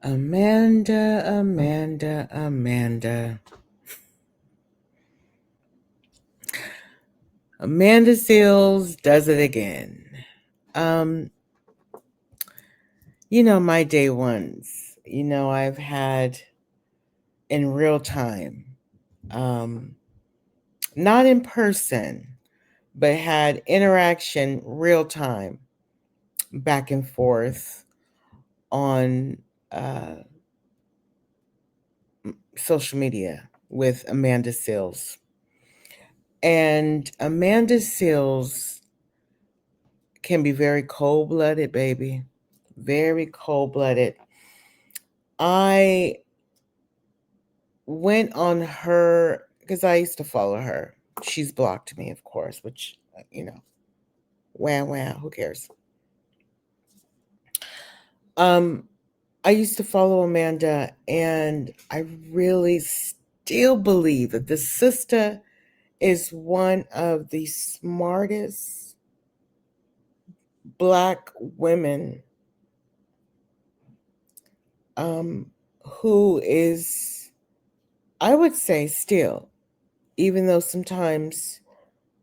Amanda, Amanda, Amanda. Amanda Seals does it again. Um, my day ones, I've had in real time, um, not in person, but had interaction real time back and forth on uh, social media with Amanda Seals. And Amanda Seals can be very cold blooded, baby. Very cold blooded. I went on her because I used to follow her. She's blocked me, of course, which, wow, wow, who cares? Um, I used to follow Amanda, and I really still believe that the sister is one of the smartest Black women um, who is, I would say, still, even though sometimes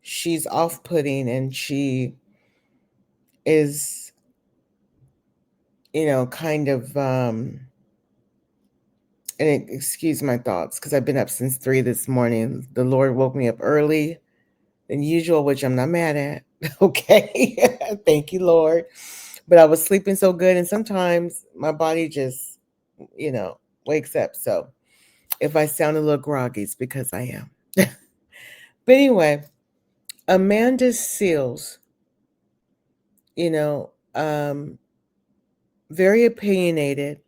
she's off putting and she is, kind of, and excuse my thoughts because I've been up since 3 this morning. The Lord woke me up early than usual, which I'm not mad at. Okay. Thank you, Lord. But I was sleeping so good, and sometimes my body just, you know, wakes up. So if I sound a little groggy, it's because I am. But anyway, Amanda Seals, you know, um, very opinionated,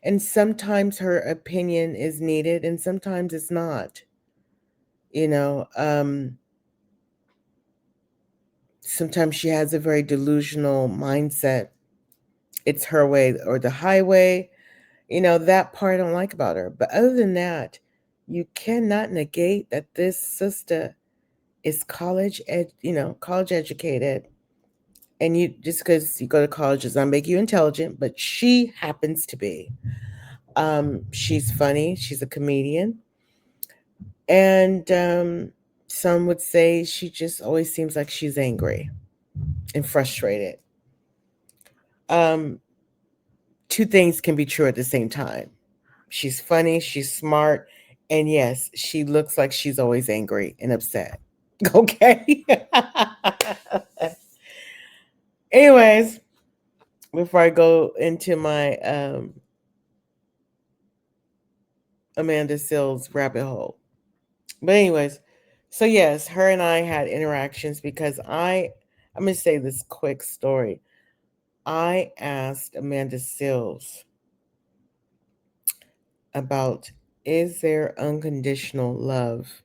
and sometimes her opinion is needed, and sometimes it's not. You know, sometimes she has a very delusional mindset. It's her way or the highway. That part I don't like about her. But other than that, you cannot negate that this sister is college educated. And you just because you go to college does not make you intelligent, but she happens to be. She's funny. She's a comedian, and some would say she just always seems like she's angry and frustrated. Um, Two things can be true at the same time. She's funny, she's smart, and yes, she looks like she's always angry and upset. Okay. Anyways, before I go into my Amanda Sills rabbit hole. But anyways, so yes, her and I had interactions because I'm gonna say this quick story. I asked Amanda Sills about, is there unconditional love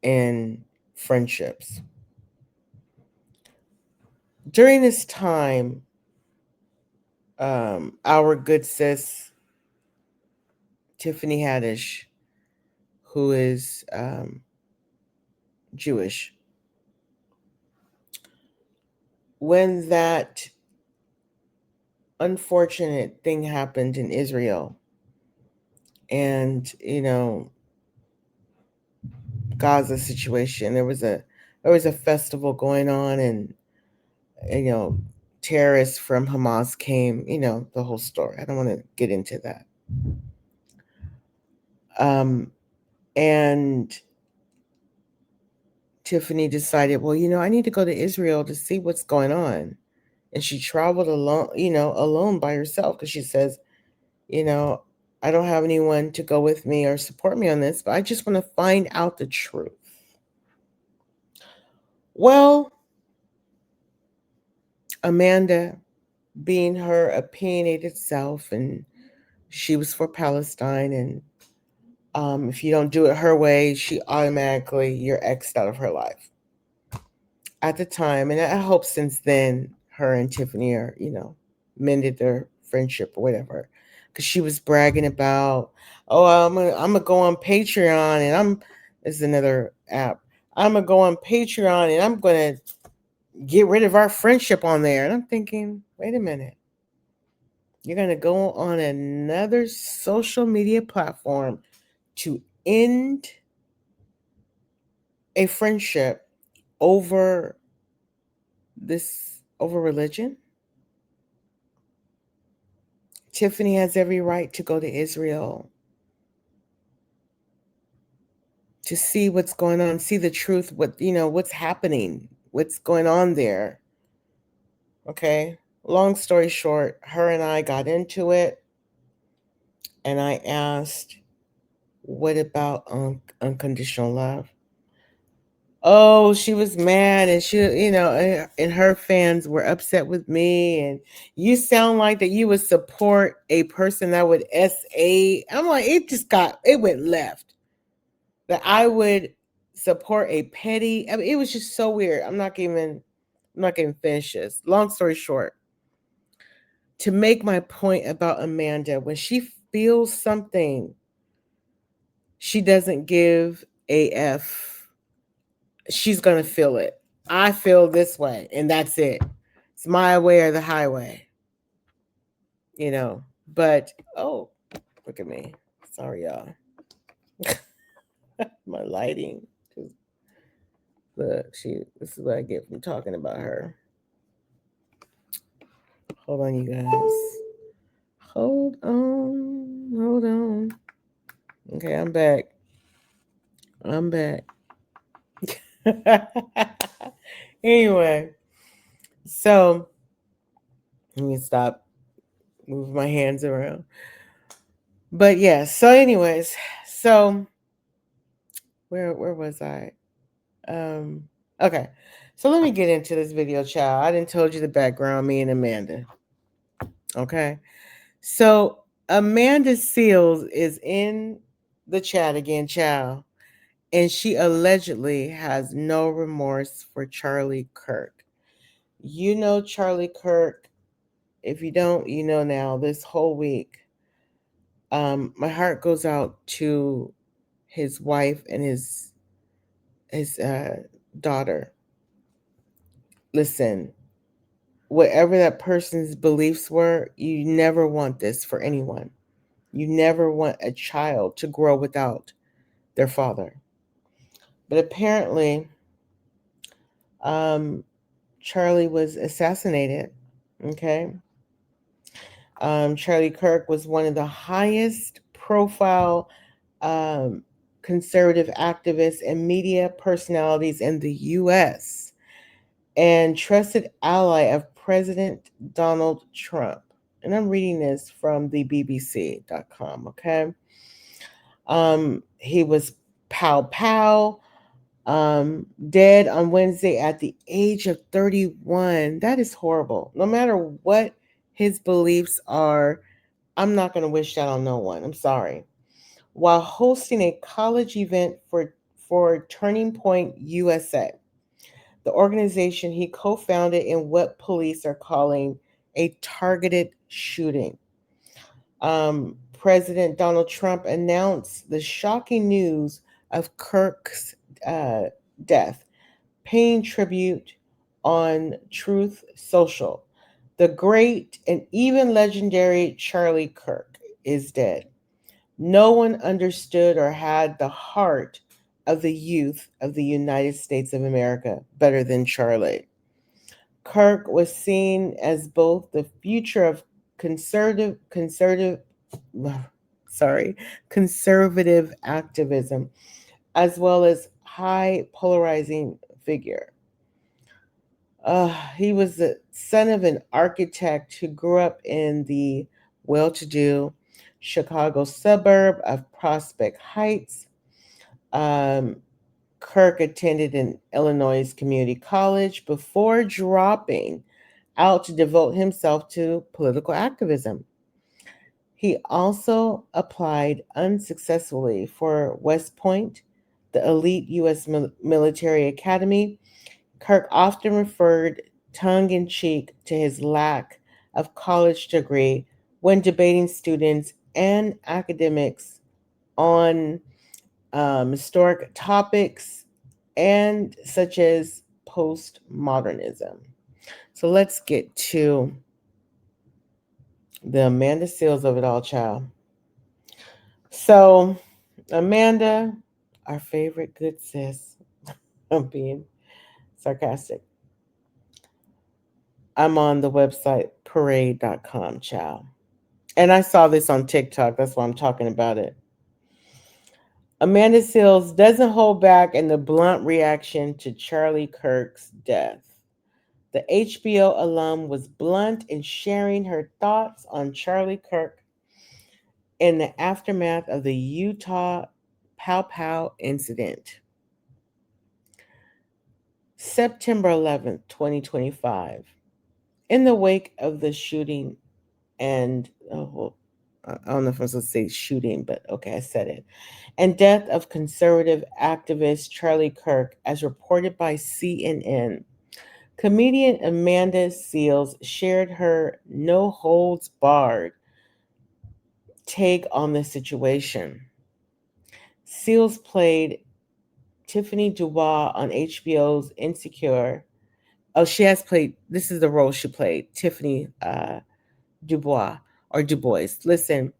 in friendships? During this time, our good sis Tiffany Haddish, who is Jewish, when that unfortunate thing happened in Israel, and Gaza situation, there was a festival going on, and you know terrorists from Hamas came. The whole story. I don't want to get into that. Um, and Tiffany decided, well, I need to go to Israel to see what's going on. And she traveled alone, alone by herself because she says, you know, I don't have anyone to go with me or support me on this, but I just want to find out the truth. Well, Amanda, being her opinionated self, and she was for Palestine, and if you don't do it her way, you're X'd out of her life. At the time, and I hope since then, her and Tiffany are, mended their friendship or whatever. Because she was bragging about, oh, I'm gonna go on Patreon, and this is another app. I'm gonna go on Patreon, and I'm gonna get rid of our friendship on there. And I'm thinking, wait a minute. You're going to go on another social media platform to end a friendship over over religion? Tiffany has every right to go to Israel to see what's going on, see the truth, what's happening, what's going on there. Okay? Long story short, her and I got into it, and I asked, "What about unconditional love?" Oh, she was mad, and and her fans were upset with me. And you sound like that you would support a person that would SA. I'm like, it went left. That I would support a petty. I mean, it was just so weird. I'm not gonna finish this. Long story short, to make my point about Amanda, when she feels something, she doesn't give a F. She's gonna feel it. I feel this way, and that's it. It's my way or the highway, you know. But oh, look at me. Sorry, y'all. My lighting. Look, this is what I get from talking about her. Hold on, you guys. Hold on. Hold on. Okay, I'm back. I'm back. Anyway, so let me stop moving my hands around. But yeah, so anyways, so where was I? Um okay. So let me get into this video, child. I didn't told you the background, me and Amanda. Okay. So Amanda Seals is in the chat again, child. And she allegedly has no remorse for Charlie Kirk. You know Charlie Kirk. If you don't, you know now. This whole week, my heart goes out to his wife and his daughter. Listen, whatever that person's beliefs were, you never want this for anyone. You never want a child to grow without their father. But apparently, um, Charlie was assassinated. Okay. Charlie Kirk was one of the highest profile um, conservative activists and media personalities in the U.S. and trusted ally of President Donald Trump. And I'm reading this from the BBC.com, okay? He was pow pow, dead on Wednesday at the age of 31. That is horrible. No matter what his beliefs are, I'm not going to wish that on no one. I'm sorry. While hosting a college event for Turning Point USA, the organization he co-founded in what police are calling a targeted shooting. President Donald Trump announced the shocking news of Kirk's uh, death, paying tribute on Truth Social. The great and even legendary Charlie Kirk is dead. No one understood or had the heart of the youth of the United States of America better than Charlie. Kirk was seen as both the future of conservative sorry, conservative activism as well as high polarizing figure. He was the son of an architect who grew up in the well-to-do Chicago suburb of Prospect Heights. Um, Kirk attended an Illinois community college before dropping out to devote himself to political activism. He also applied unsuccessfully for West Point, the elite U.S. military academy. Kirk often referred tongue in cheek to his lack of college degree when debating students and academics on historic topics and such as postmodernism. So let's get to The Amanda Seals of it all, child. So, Amanda, our favorite good sis, I'm being sarcastic. I'm on the website parade.com, child. And I saw this on TikTok. That's why I'm talking about it. Amanda Seals doesn't hold back in the blunt reaction to Charlie Kirk's death. The HBO alum was blunt in sharing her thoughts on Charlie Kirk in the aftermath of the Utah Pow Pow incident. September 11th, 2025. In the wake of the shooting and, oh, well, I don't know if I was supposed to say shooting, but okay, I said it. And death of conservative activist Charlie Kirk, as reported by CNN. Comedian Amanda Seals shared her no holds barred take on the situation. Seals played Tiffany Dubois on HBO's Insecure. Oh, she has played, this is the role she played, Tiffany Dubois or Du Bois. Listen,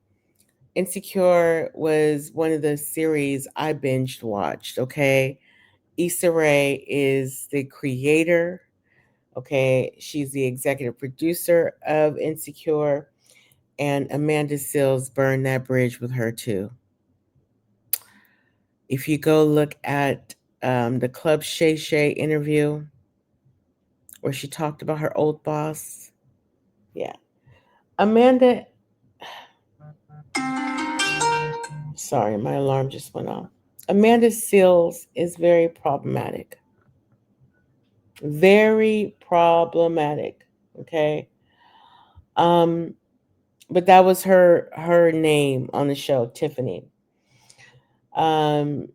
Insecure was one of the series I binged watched, okay? Issa Rae is the creator, okay? She's the executive producer of Insecure, and Amanda Seals burned that bridge with her too. If you go look at the Club Shay Shay interview where she talked about her old boss, yeah. Amanda, sorry, my alarm just went off. Amanda Seals is very problematic. Very problematic. Okay. Um, but that was her name on the show, Tiffany. Um,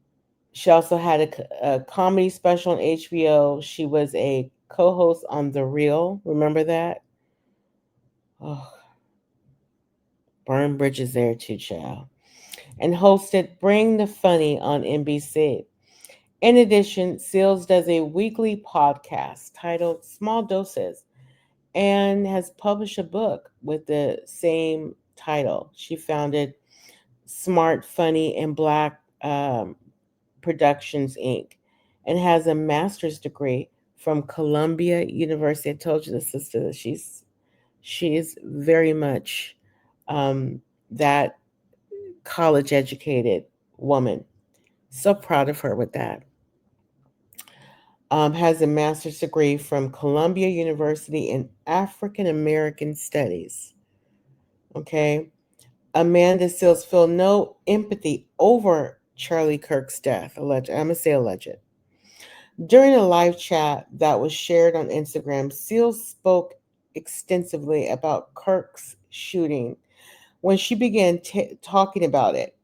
she also had a comedy special on HBO. She was a co-host on The Real. Remember that? Oh, burn bridges there too, child. And hosted Bring the Funny on NBC. In addition, Seals does a weekly podcast titled Small Doses and has published a book with the same title. She founded Smart, Funny, and Black Productions, Inc., and has a master's degree from Columbia University. I told you the sister that she is very much um, that college educated woman. So proud of her with that. Has a master's degree from Columbia University in African American Studies. Okay. Amanda Seals feel no empathy over Charlie Kirk's death. Alleged. I'm gonna say alleged. During a live chat that was shared on Instagram, Seals spoke extensively about Kirk's shooting. When she began talking about it,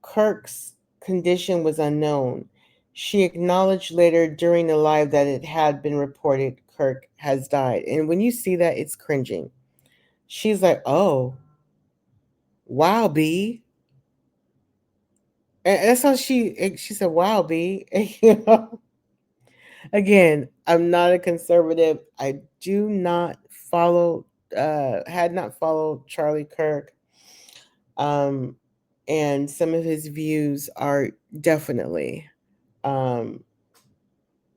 Kirk's condition was unknown. She acknowledged later during the live that it had been reported Kirk has died. And when you see that, it's cringing. She's like, oh, wow, B. And that's how she said, wow, B. You know, again, I'm not a conservative. I do not follow, had not followed Charlie Kirk. Um, and some of his views are definitely um,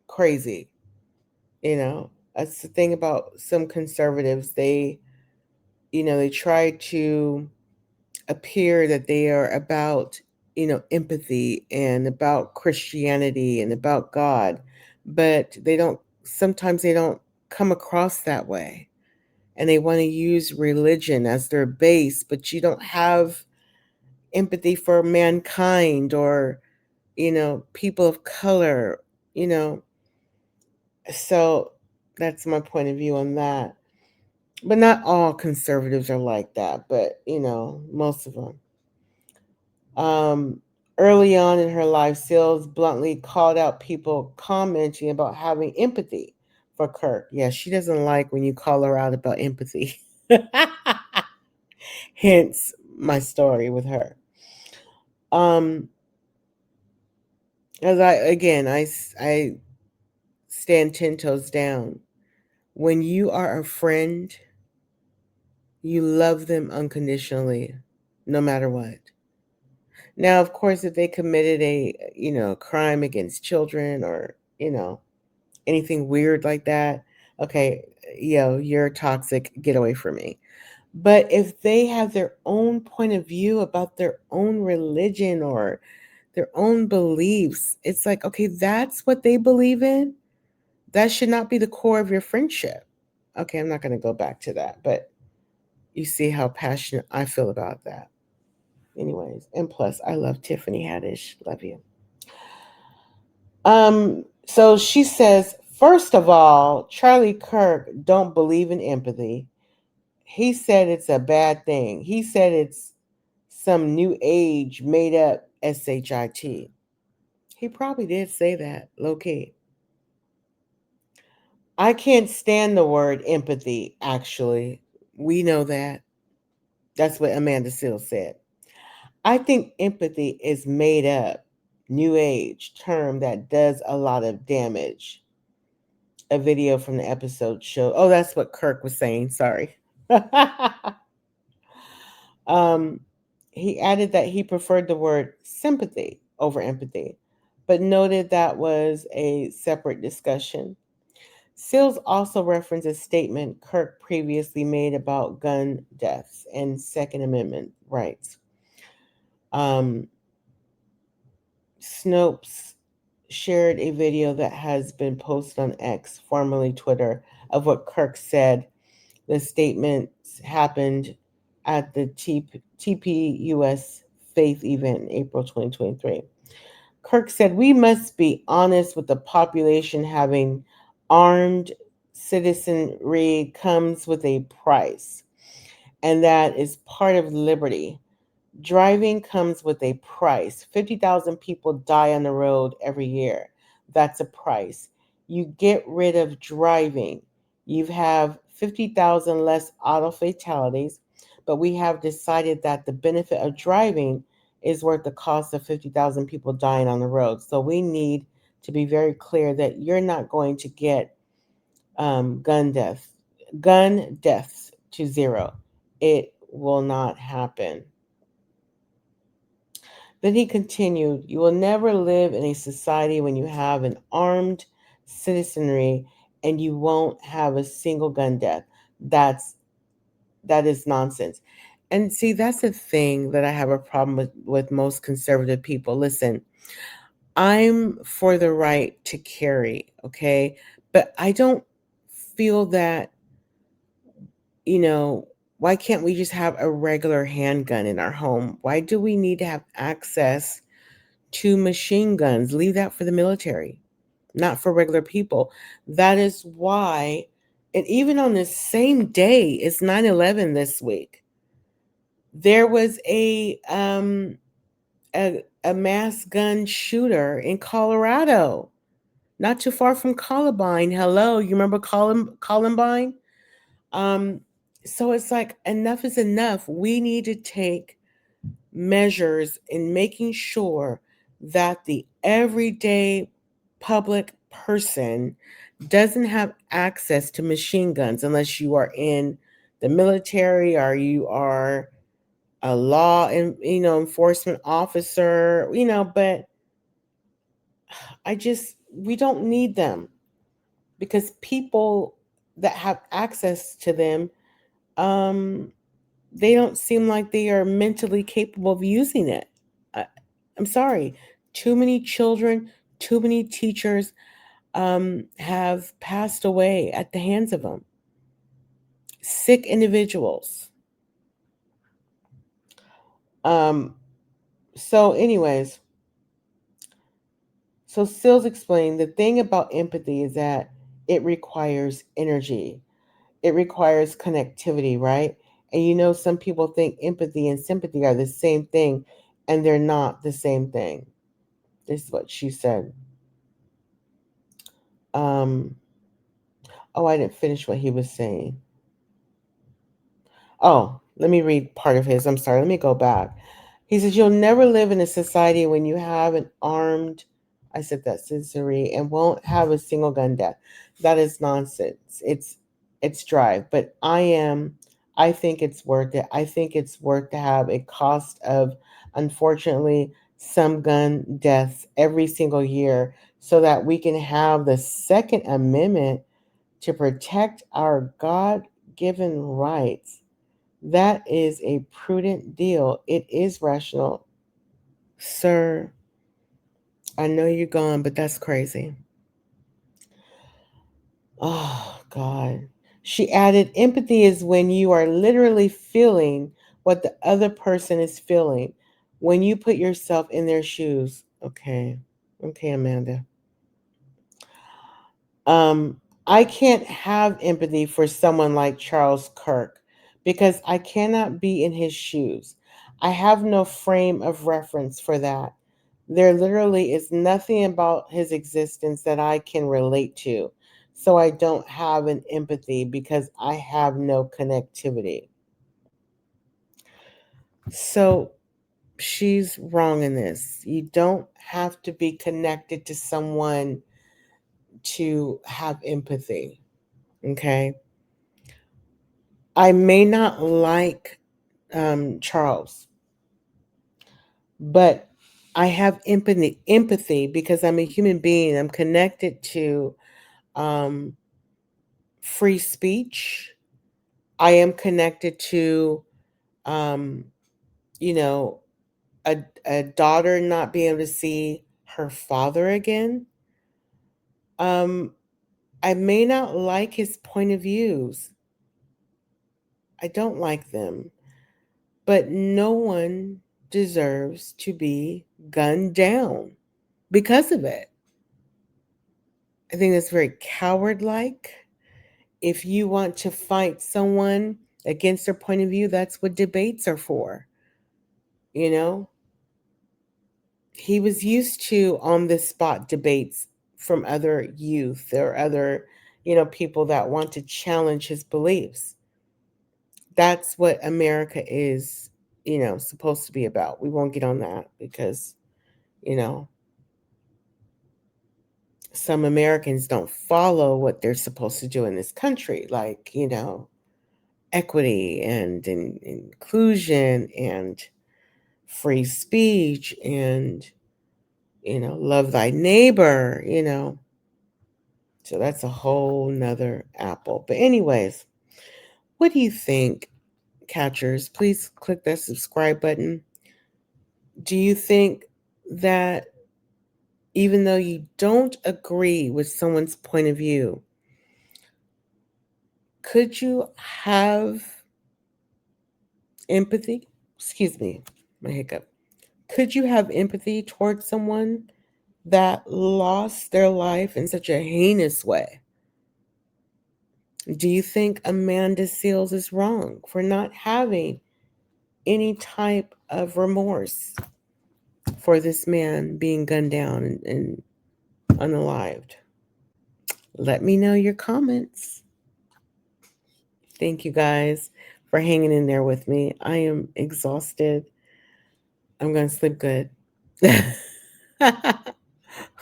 crazy. You know, that's the thing about some conservatives. They try to appear that they are about, empathy and about Christianity and about God, but sometimes they don't come across that way. And they want to use religion as their base, but you don't have empathy for mankind or, people of color, you know. So that's my point of view on that. But not all conservatives are like that, but most of them. Um, Early on in her life, Seals bluntly called out people commenting about having empathy for Kirk. Yeah, she doesn't like when you call her out about empathy. Hence my story with her. Um, as I stand 10 toes down. When you are a friend, You love them unconditionally, no matter what. Now, of course, if they committed a crime against children or anything weird like that, okay, you're toxic, get away from me. But if they have their own point of view about their own religion or their own beliefs, it's like, okay, that's what they believe in. That should not be the core of your friendship. Okay, I'm not going to go back to that, but you see how passionate I feel about that. Anyways, and plus, I love Tiffany Haddish. Love you. So she says, first of all, Charlie Kirk don't believe in empathy. He said it's a bad thing. He said it's some new age made up shit. He probably did say that, low key. I can't stand the word empathy, actually. We know that. That's what Amanda Seales said. I think empathy is made up, new age term that does a lot of damage. A video from the episode showed. Oh, that's what Kirk was saying. Sorry. um, he added that he preferred the word sympathy over empathy, but noted that was a separate discussion. Seals also referenced a statement Kirk previously made about gun deaths and Second Amendment rights. Um, Snopes shared a video that has been posted on X, formerly Twitter, of what Kirk said. The statements happened at the TPUS Faith event in April 2023. Kirk said, "We must be honest with the population having armed citizenry comes with a price, and that is part of liberty. Driving comes with a price. 50,000 people die on the road every year. That's a price. You get rid of driving. You have 50,000 less auto fatalities, but we have decided that the benefit of driving is worth the cost of 50,000 people dying on the road. So we need to be very clear that you're not going to get gun deaths to zero. It will not happen." Then he continued, "You will never live in a society when you have an armed citizenry and you won't have a single gun death. That's that is nonsense." And see, that's the thing that I have a problem with most conservative people. Listen, I'm for the right to carry, okay? But I don't feel that, you know, why can't we just have a regular handgun in our home? Why do we need to have access to machine guns? Leave that for the military, not for regular people. That is why, and even on this same day, it's 9/11 this week. There was a mass gun shooter in Colorado, not too far from Columbine. Hello, you remember Columbine? Um, so it's like enough is enough. We need to take measures in making sure that the everyday public person doesn't have access to machine guns unless you are in the military or you are a law and enforcement officer, but I just we don't need them because people that have access to them, um they don't seem like they are mentally capable of using it. I, I'm sorry. Too many children, too many teachers have passed away at the hands of them. Sick individuals. Um, anyways, so Sills explained the thing about empathy is that it requires energy. It requires connectivity, right? And some people think empathy and sympathy are the same thing, and they're not the same thing. This is what she said. Um, oh, I didn't finish what he was saying. Oh, let me read part of his. I'm sorry. Let me go back. He says, "You'll never live in a society when you have an armed," I said that citizenry, "and won't have a single gun death. That is nonsense. It's drive. But I think it's worth it. I think it's worth to have a cost of, unfortunately, some gun deaths every single year so that we can have the Second Amendment to protect our God given rights. That is a prudent deal. It is rational. Sir, I know you're gone, but that's crazy. Oh, God. She added, empathy is when you are literally feeling what the other person is feeling, when you put yourself in their shoes. Okay. Okay, Amanda. Um, I can't have empathy for someone like Charles Kirk because I cannot be in his shoes. I have no frame of reference for that. There literally is nothing about his existence that I can relate to. So I don't have an empathy because I have no connectivity. So she's wrong in this. You don't have to be connected to someone to have empathy. Okay. I may not like Charles, but I have empathy because I'm a human being. I'm connected to um, free speech. I am connected to, um, you know, a daughter not being able to see her father again. Um, I may not like his point of views. I don't like them. But no one deserves to be gunned down because of it. I think that's very coward like. If you want to fight someone against their point of view, that's what debates are for. You know, he was used to on the spot debates from other youth or other, people that want to challenge his beliefs. That's what America is, supposed to be about. We won't get on that because, you know, some Americans don't follow what they're supposed to do in this country, like, equity and inclusion and free speech and, love thy neighbor. So that's a whole nother apple. But, anyways, what do you think, catchers? Please click that subscribe button. Do you think that even though you don't agree with someone's point of view, could you have empathy? Excuse me, my hiccup. Could you have empathy towards someone that lost their life in such a heinous way? Do you think Amanda Seals is wrong for not having any type of remorse for this man being gunned down and unalived? Let me know your comments. Thank you guys for hanging in there with me. I am exhausted. I'm going to sleep good.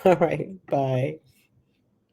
All right. Bye.